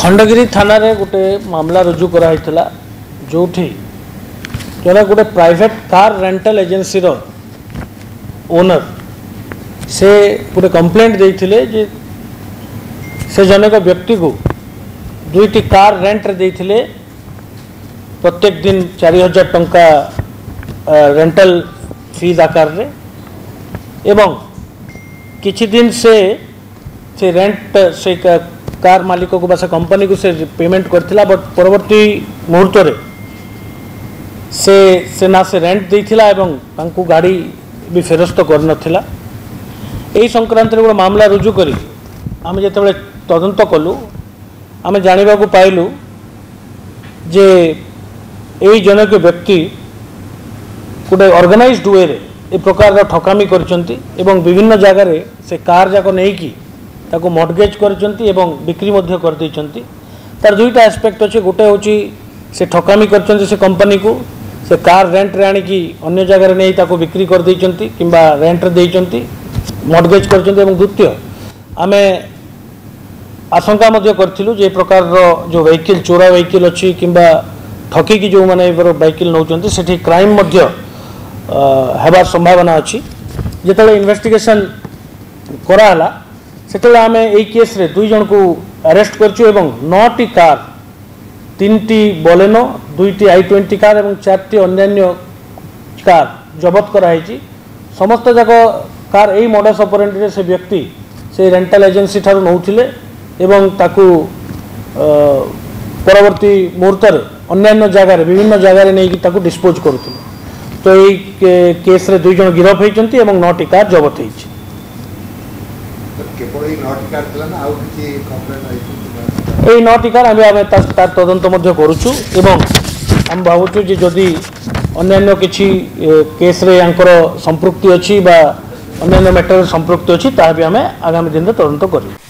खंडगिरी थाना रे गोटे मामला रुजु कराइथिला जोठी जने गोटे प्राइवेट कार रेंटल एजेंसी रो ओनर से गोटे कंप्लेंट देइथिले जे से जने को व्यक्ति को दुईटी कार रेंट रे देइथिले प्रत्येक दिन 4000 टंका रेंटल फीस आकार रे एवं किछि दिन से रेंट से कार मालिक को बस कंपनी को से पेमेंट करथिला बट परवर्ती मुहूर्त रे से ना से रेंट देथिला एवं तांकु गाड़ी भी फेरस्त कर नथिला एही संक्रांत रे मामला रुजु करी आमे जेतेबेले तदंत कलु आमे जानिबा को पाइलु जे एही जनक व्यक्ति गोटे ऑर्गेनाइज्ड वे रे ए प्रकार ठकामी करचंती एवं विभिन्न जगह रे से कार जाको नहीं की ताको मॉर्गेज करचंती एवं बिक्री मध्य कर देचंती तार दुईटा एस्पेक्ट अछि गोटे होची से ठकामी करचंती से कंपनी को से कार रेंट रे आनी की अन्य जगह रे नहीं ताको बिक्री कर देचंती किंबा रेंट रे देचंती मॉर्गेज करचंती एवं द्वितीय आमे आशंका मध्य करथिलु जे प्रकार रो जो व्हीकल चोरा व्हीकल अछि किंबा ठकी की जो माने व्हीकल नौचंती सेठी क्राइम मध्य हेबार संभावना अच्छी जिते इन्वेस्टिगेशन कराला से आम यही केस रे 2 जन को अरेस्ट करछु एवं 9टी कार 3टी बोलेनो 2टी i20 कार एवं 4टी अन्य कार जबत कराई समस्त जाक कार यही मॉडस ऑपरेंडी रे से व्यक्ति से रेंटल एजेंसी ठार नौथिले एवं ताकू परवर्ती मुहूर्त अन्य जगह विभिन्न जगह नहीं ताकू डिस्पोज करुथिले तो यही केस रे 2 जन गिरफ होइचंती एवं 9टी कार जबत होइछि केवल ही 9टी कार थला ना आउ किछि कंप्लेंट आइछि एही 9टी कार आमे तार तदंत मध्य करूछु एवं हम भावुछु जे जदि अन्य किछि केस रे यांकर संपृक्ति अछि बा अन्य मैटर संपृक्ति अछि ता भी आमे आगामी दिन रे तदंत करियो।